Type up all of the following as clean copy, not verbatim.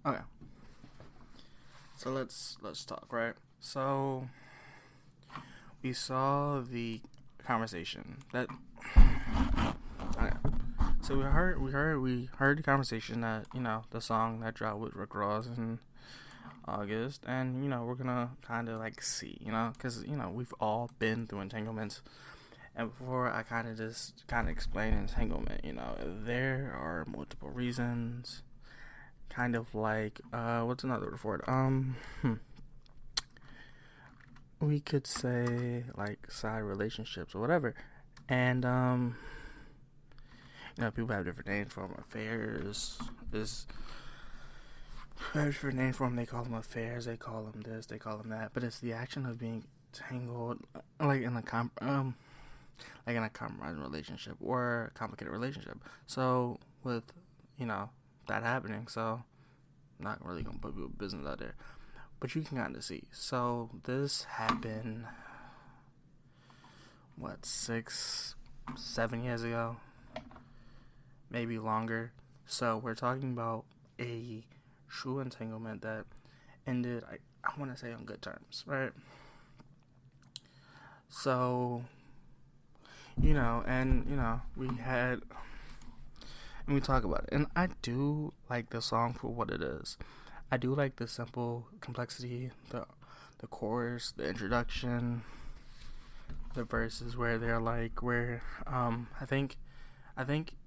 Okay. So let's talk, right? So we saw the conversation that. Okay. So we heard the conversation that the song that dropped with Rick Ross in August, and we're gonna kind of like see, because we've all been through entanglements. And before I kind of explain entanglement, there are multiple reasons. Kind of like what's another word for it? We could say like side relationships or whatever, and people have different names for them. Affairs is different names for them. They call them affairs. They call them this. They call them that. But it's the action of being tangled, like in a compromising relationship or a complicated relationship. So with that happening, so I'm not really gonna put your business out there, but you can kind of see. So this happened, what, 6, 7 years ago, maybe longer. So we're talking about a true entanglement that ended, I want to say, on good terms, right? So, we had, and we talk about it. And I do like the song for what it is. I do like the simple complexity, the chorus, the introduction, the verses where they're like, I think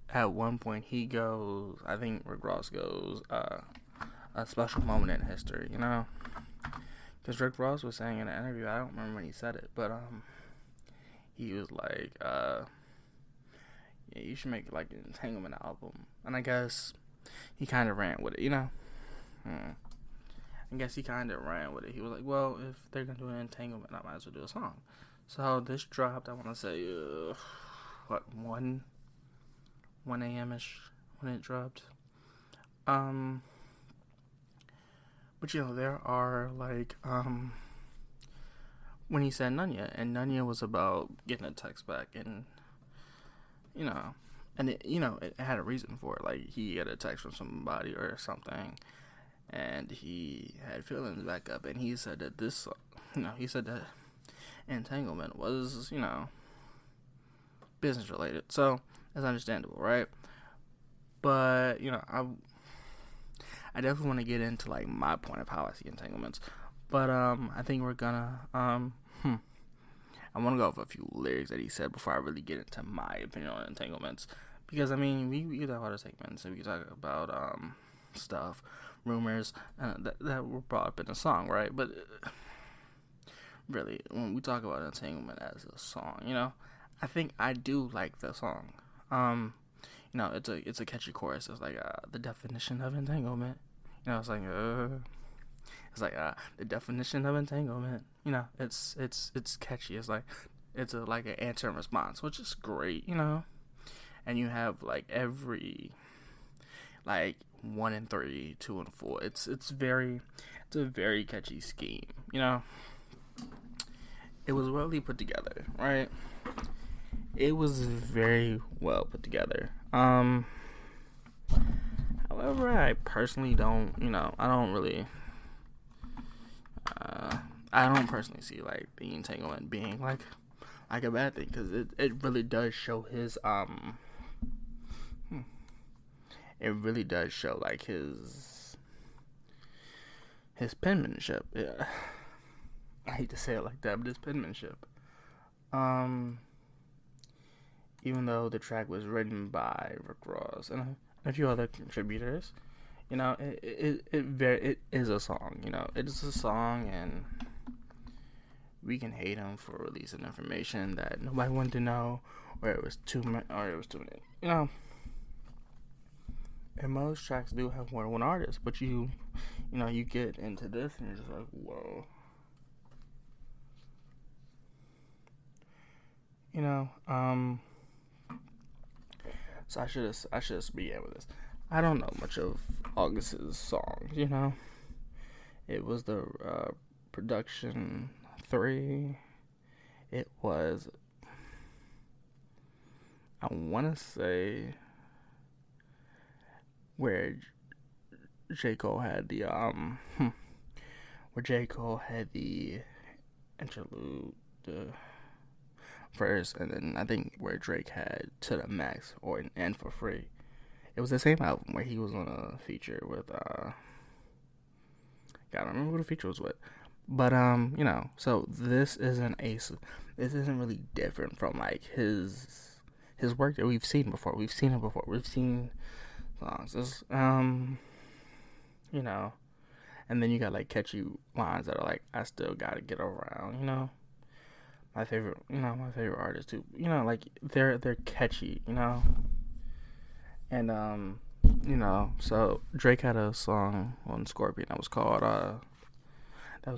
at one point he goes, I think Rick Ross goes, a special moment in history, because Rick Ross was saying in an interview, I don't remember when he said it, but he was like, yeah, you should make like an entanglement album. And I guess he kind of ran with it, I guess he kind of ran with it. He was like, well, if they're going to do an entanglement, I might as well do a song. So this dropped, I want to say, 1 a.m.-ish when it dropped. But there are like, when he said Nunya, and Nunya was about getting a text back, and and it had a reason for it. Like, he had a text from somebody or something, and he had feelings back up, and he said that he said that entanglement was, business related. So that's understandable, right? But I definitely want to get into like my point of how I see entanglements. But I think we're gonna I want to go over a few lyrics that he said before I really get into my opinion on entanglements. Because, we talk about segments, and we talk about stuff, rumors, that were brought up in the song, right? But really, when we talk about entanglement as a song, I think I do like the song. It's a catchy chorus. It's like the definition of entanglement. It's like the definition of entanglement. It's catchy. It's like like an answer and response, which is great. And you have like every like 1 and 3, 2 and 4. It's a very catchy scheme. It was really put together, right? It was very well put together. However, I personally don't. I don't personally see like the entanglement being like a bad thing, because it really does show his it really does show like his penmanship. Yeah. I hate to say it like that, but his penmanship. Even though the track was written by Rick Ross and a few other contributors, it is a song. It is a song, and we can hate him for releasing information that nobody wanted to know, or it was too many. And most tracks do have more than one artist, but you get into this and you're just like, whoa. So I should begin with this. I don't know much of August's songs. It was the production 3. It was, I want to say, where J. Cole had the where J. Cole had the interlude, the verse, and then I think where Drake had To the Max or And For Free. It was the same album where he was on a feature with God, I don't remember who the feature was with. But so this isn't really different from like his work that we've seen before. We've seen it before. We've seen songs. It's, and then you got like catchy lines that are like, I still gotta get around, my favorite artists too, like they're catchy, and so Drake had a song on Scorpion that was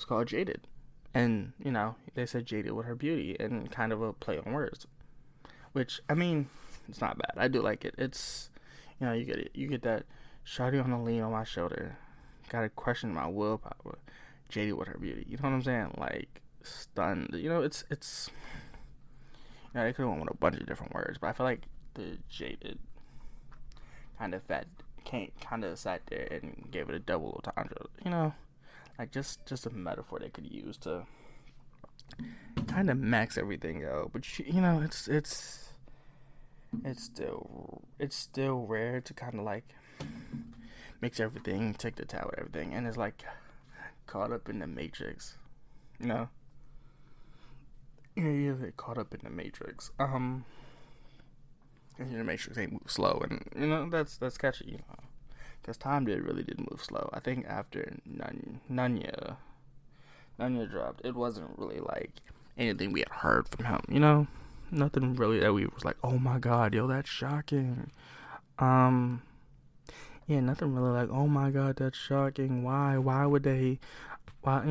called Jaded, and they said jaded with her beauty, and kind of a play on words, which I mean, it's not bad. I do like it. It's you get it. You get that shawty on the lean on my shoulder, gotta question my willpower, jaded with her beauty. You know what I'm saying? Like stunned. It's they could have went with a bunch of different words, but I feel like the jaded kind of sat there and gave it a double entendre. Like just a metaphor they could use to kind of max everything out. But it's still rare to kind of like mix everything, take the towel with everything, and it's like caught up in the matrix. You get caught up in the matrix. And the matrix ain't move slow, and that's catchy. Because time really did move slow. I think after Nunya dropped, it wasn't really like anything we had heard from him. Nothing really that we was like, oh my god, yo, that's shocking. Yeah, nothing really like, oh my god, that's shocking. Why would they drop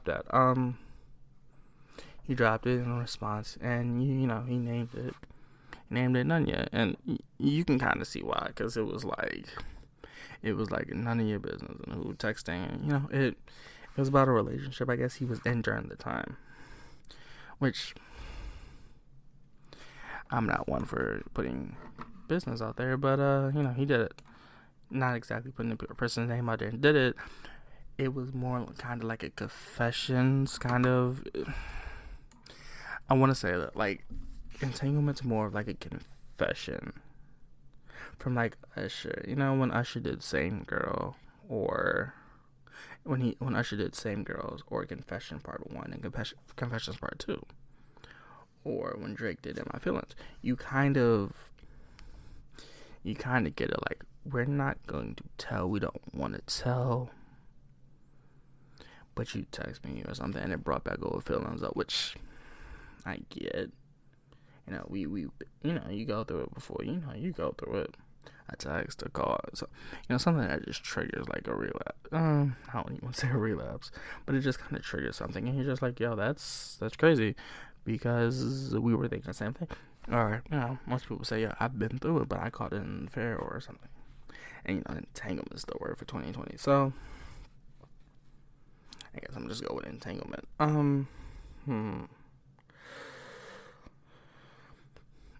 that? He dropped it in response, and he named it Nunya, and you can kind of see why, because it was like none of your business, and who texting, and it was about a relationship I guess he was in during the time, which I'm not one for putting business out there, but he did it, not exactly putting a person's name out there, and did it. It was more kind of like a confessions kind of, I want to say that like Entanglement's more of like a confession from like Usher. When Usher did Same Girl, or when Usher did Same Girls, or Confession Part 1 and Confessions Part 2, or when Drake did In My Feelings, you kind of get it like, we're not going to tell, we don't want to tell, but you text me or something, and it brought back old feelings up, which I get. We you go through it before, you go through it. A text, a call, so something that just triggers like a relapse. I don't even say a relapse, but it just kind of triggers something, and you're just like, yo, that's crazy, because we were thinking the same thing. Or most people say, yeah, I've been through it, but I caught it in fair or something. And entanglement is the word for 2020. So I guess I'm just going with entanglement.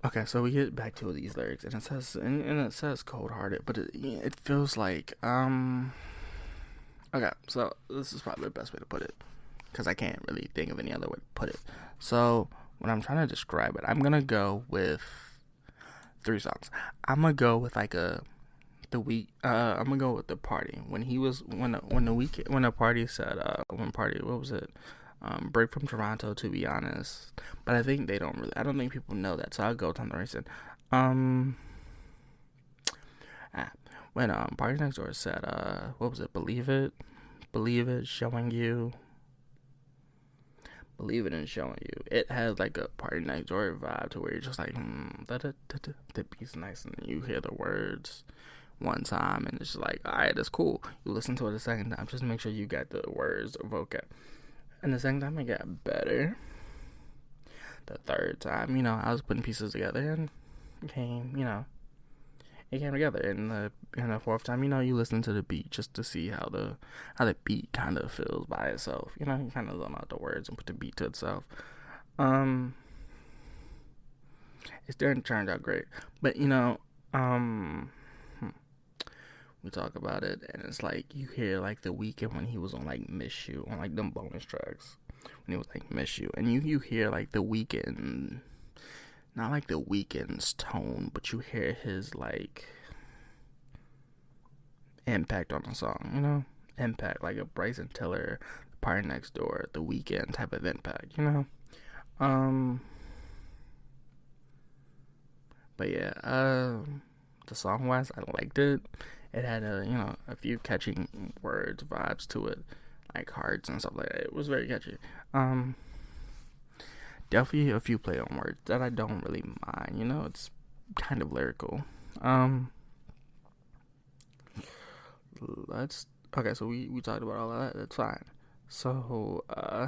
Okay, so we get back to these lyrics, and it says cold hearted, but it feels like okay, so this is probably the best way to put it, because I can't really think of any other way to put it. So when I'm trying to describe it, I'm gonna go with 3 songs. I'm gonna go with like I'm gonna go with The Party, when the Party said what was it? Break from Toronto, to be honest, but I think I don't think people know that, so I'll go Tom the Racing. When Party Next Door said what was it? Believe it, showing you, believe it and showing you. It has like a Party Next Door vibe, to where you're just like, the beat's nice, and you hear the words one time, and it's just like, alright, that's cool. You listen to it a second time, just make sure you got the words or vocab. And the second time it got better. The third time, I was putting pieces together, and it came together. And the fourth time, you listen to the beat just to see how the beat kind of feels by itself. You kind of zone out the words and put the beat to itself. It still turned out great. But we talk about it, and it's like you hear like The Weeknd when he was on like Miss You on like them bonus tracks when he was like Miss You, and you hear like The Weeknd, not like The Weeknd's tone, but you hear his like impact on the song, you know, impact like a Bryson Tiller, Party Next Door, The Weeknd type of impact, you know. But yeah, the song wise, I liked it. It had a few catchy words, vibes to it, like hearts and stuff like that. It was very catchy. Definitely a few play on words that I don't really mind. You know, it's kind of lyrical. Okay. So we talked about all of that. That's fine. So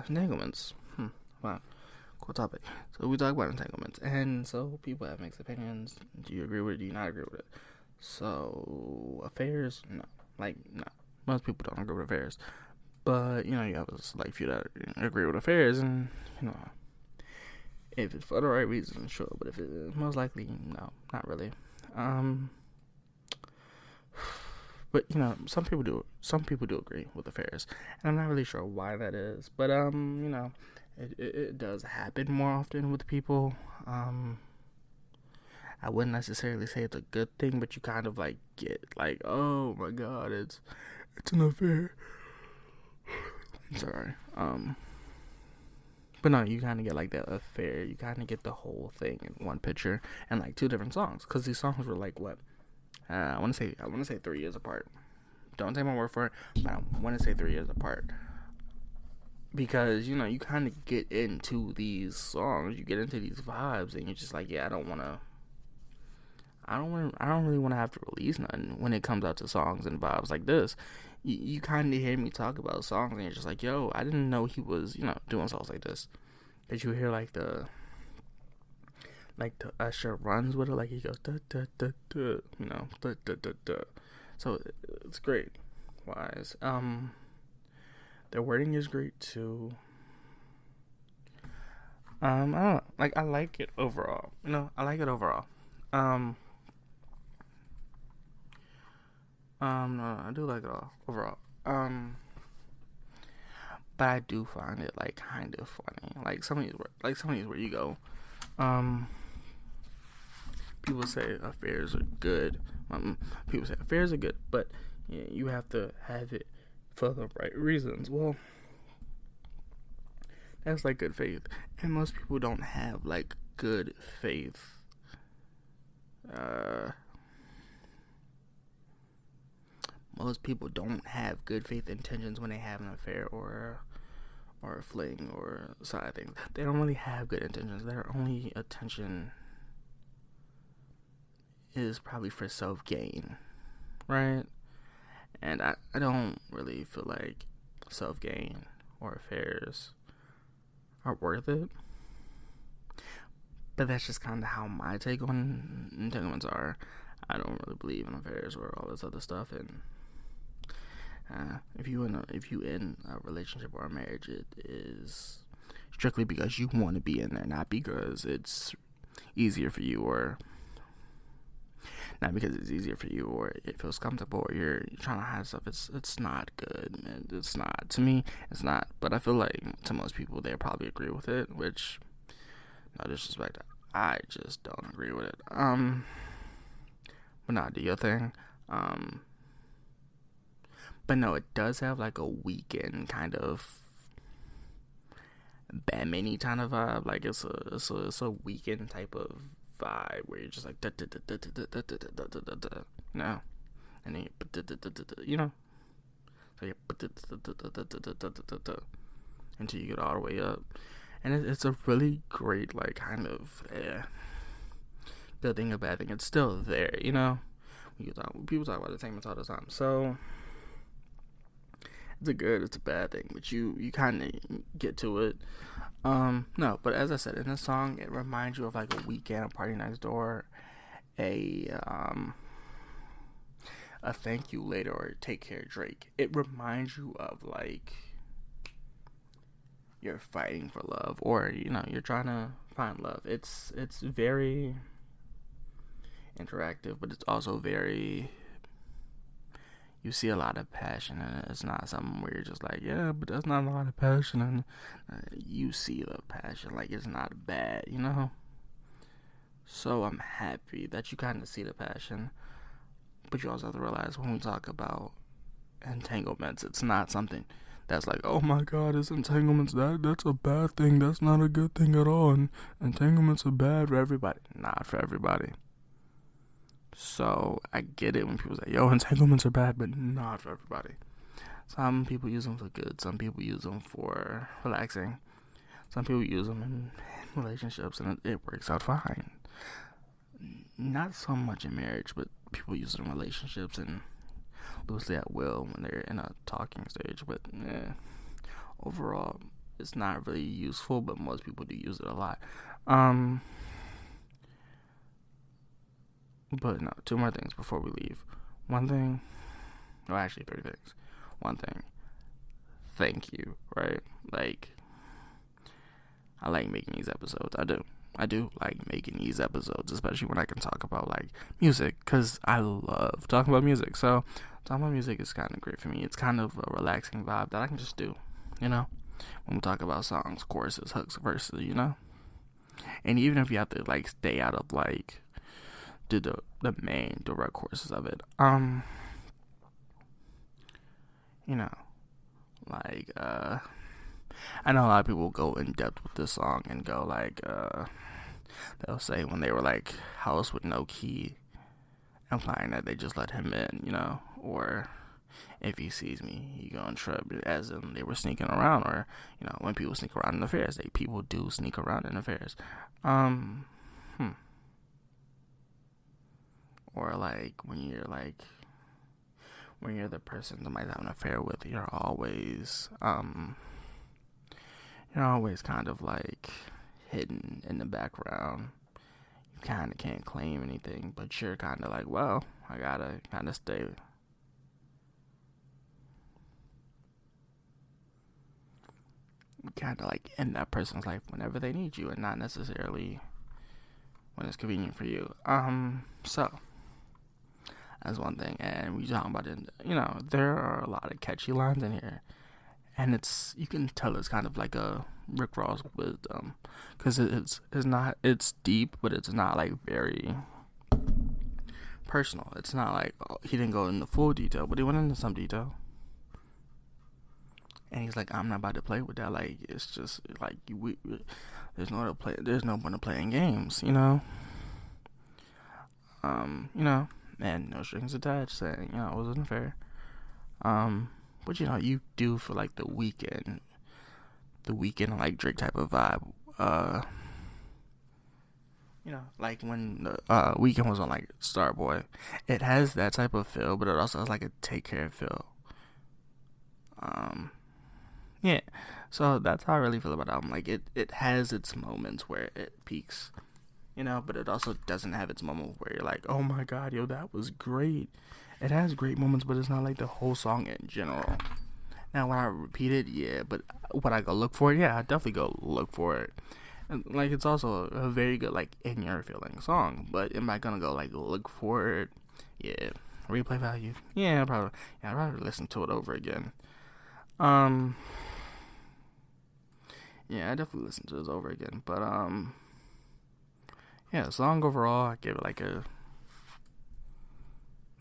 entanglements. Wow. Cool topic. So we talk about entanglements, and so people have mixed opinions. Do you agree with it? Do you not agree with it? So affairs, no. Most people don't agree with affairs, but you have a select few that agree with affairs, and if it's for the right reasons, sure. But if it's most likely, no, not really. But some people do. Some people do agree with affairs, and I'm not really sure why that is. But it does happen more often with people. I wouldn't necessarily say it's a good thing, but you kind of like get like, oh my god, it's an affair. Sorry. But no, you kind of get like that affair. You kind of get the whole thing in one picture and like two different songs, because these songs were like what? I want to say 3 years apart. Don't take my word for it, but I want to say 3 years apart. Because, you kind of get into these songs, you get into these vibes, and you're just like, yeah, I don't really want to have to release nothing when it comes out to songs and vibes like this. You kind of hear me talk about songs, and you're just like, yo, I didn't know he was, doing songs like this. Because you hear, like the Usher runs with it, like he goes, da, da, da, da, da, da, da, da. So, it's great. Wise. Their wording is great too. I don't know. Like, I like it overall. I like it overall. No, I do like it all overall. But I do find it like kind of funny. Like some of these where you go, people say affairs are good. People say affairs are good, but you have to have it for the right reasons. Well, that's like good faith, and most people don't have like good faith. Most people don't have good faith intentions when they have an affair or a fling or side things. They don't really have good intentions. Their only attention is probably for self-gain, right? And I don't really feel like self-gain or affairs are worth it. But that's just kind of how my take on entanglements are. I don't really believe in affairs or all this other stuff. And if you in a relationship or a marriage, it is strictly because you want to be in there, not because it's easier for you, or not because it's easier for you, or it feels comfortable, or you're trying to hide stuff. It's not good, and it's not, to me, it's not. But I feel like to most people, they probably agree with it, which, no disrespect, I just don't agree with it. But nah, do your thing. But no, it does have like a Weeknd kind of Batman-y kind of vibe. Like it's a Weeknd type of vibe where you're just like da da da da da da da da da da da, no, and then so you until you get all the way up, and it's a really great like kind of good thing, a bad thing. It's still there, people talk about entanglements all the time, so it's a good, it's a bad thing, but you kind of get to it. No, but as I said, in this song, it reminds you of like a Weeknd, a Party Next Door, a Thank You Later, or Take Care Drake. It reminds you of like you're fighting for love, or you're trying to find love. It's very interactive, but it's also very you see a lot of passion in it. It's not something where you're just like, yeah, but that's not a lot of passion, and you see the passion, like it's not bad, you know. So I'm happy that you kind of see the passion, but you also have to realize when we talk about entanglements, it's not something that's like, oh my god, it's entanglements, that's a bad thing, that's not a good thing at all, and entanglements are bad for everybody. Not for everybody. So I get it when people say, yo, entanglements are bad, but not for everybody. Some people use them for good, some people use them for relaxing, some people use them in relationships, and it works out fine. Not so much in marriage, but people use it in relationships and loosely at will when they're in a talking stage. But overall, it's not really useful, but most people do use it a lot. But no, 2 more things before we leave. One thing, well, actually 3 things. One thing, thank you, right? Like, I like making these episodes. I do like making these episodes, especially when I can talk about, like, music, because I love talking about music. So, talking about music is kind of great for me. It's kind of a relaxing vibe that I can just do, you know? When we talk about songs, choruses, hooks, verses, you know? And even if you have to, like, stay out of, like, the main direct courses of it, you know, like, I know a lot of people go in depth with this song and go like, they'll say when they were like house with no key, implying that they just let him in, you know, or if he sees me, he gonna trip, as in they were sneaking around, or, you know, when people sneak around in affairs, people do sneak around in affairs, or like when you're the person that might have an affair with, you're always kind of like hidden in the background. You kind of can't claim anything, but you're kind of like, well, I gotta kind of stay. Kind of like in that person's life whenever they need you, and not necessarily when it's convenient for you. So that's one thing, and we talking about it. You know, there are a lot of catchy lines in here, and you can tell it's kind of like a Rick Ross wisdom, because it's deep, but it's not like very personal. It's not like, oh, he didn't go into full detail, but he went into some detail, and he's like, I'm not about to play with that. Like, it's just like there's no point to playing games, you know. You know, and no strings attached, saying, you know, it wasn't fair. But you know, you do feel like the weekend like Drake type of vibe. You know, like when the Weekend was on like Starboy, it has that type of feel, but it also has like a Take Care feel. Yeah, so that's how I really feel about the album. Like it has its moments where it peaks, you know, but it also doesn't have its moment where you're like, oh my god, yo, that was great. It has great moments, but it's not like the whole song in general. Now, when I repeat it, yeah, but when I go look for it, yeah, I definitely go look for it. And, like, it's also a very good, like, in your feeling song, but am I gonna go, like, look for it? Yeah. Replay value? Yeah, I'd rather listen to it over again. Yeah, I definitely listen to this over again, but, yeah, song overall, I give it, like,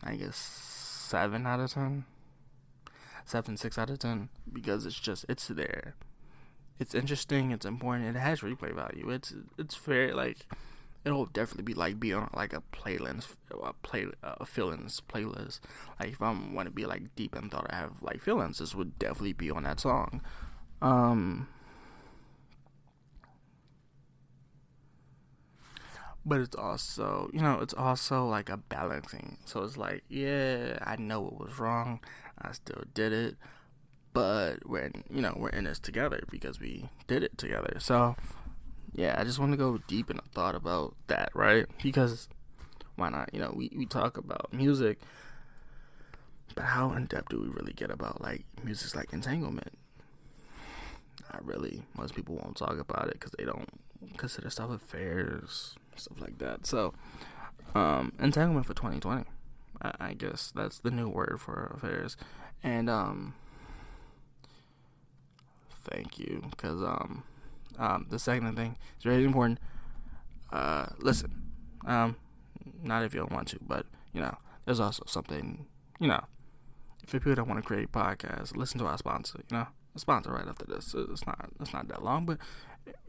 I guess 7 out of 10. 6 out of 10, because it's there. It's interesting, it's important, it has replay value. It's very, like, it'll definitely be like be on like a playlist, feelings playlist. Like if I want to be like deep in thought, I have like feelings, this would definitely be on that song. But it's also, you know, it's also like a balancing. So it's like, yeah, I know it was wrong, I still did it, but we're in this together because we did it together. So yeah, I just want to go deep in a thought about that, right? Because why not? You know, we talk about music, but how in depth do we really get about like music's like entanglement? Not really. Most people won't talk about it because they don't consider stuff affairs, stuff like that. So entanglement for 2020, I guess that's the new word for affairs. And thank you, because the second thing is very important. Listen, not if you don't want to, but there's also something, if people don't want to create podcasts, listen to our sponsor. A sponsor right after this. It's not that long, but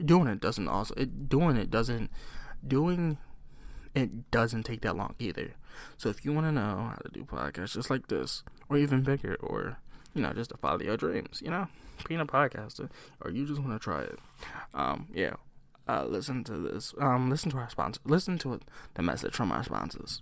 doing it doesn't take that long either. So if you want to know how to do podcasts just like this, or even bigger, or just to follow your dreams, being a podcaster, or you just want to try it, listen to this. Listen to our sponsor. Listen to the message from our sponsors.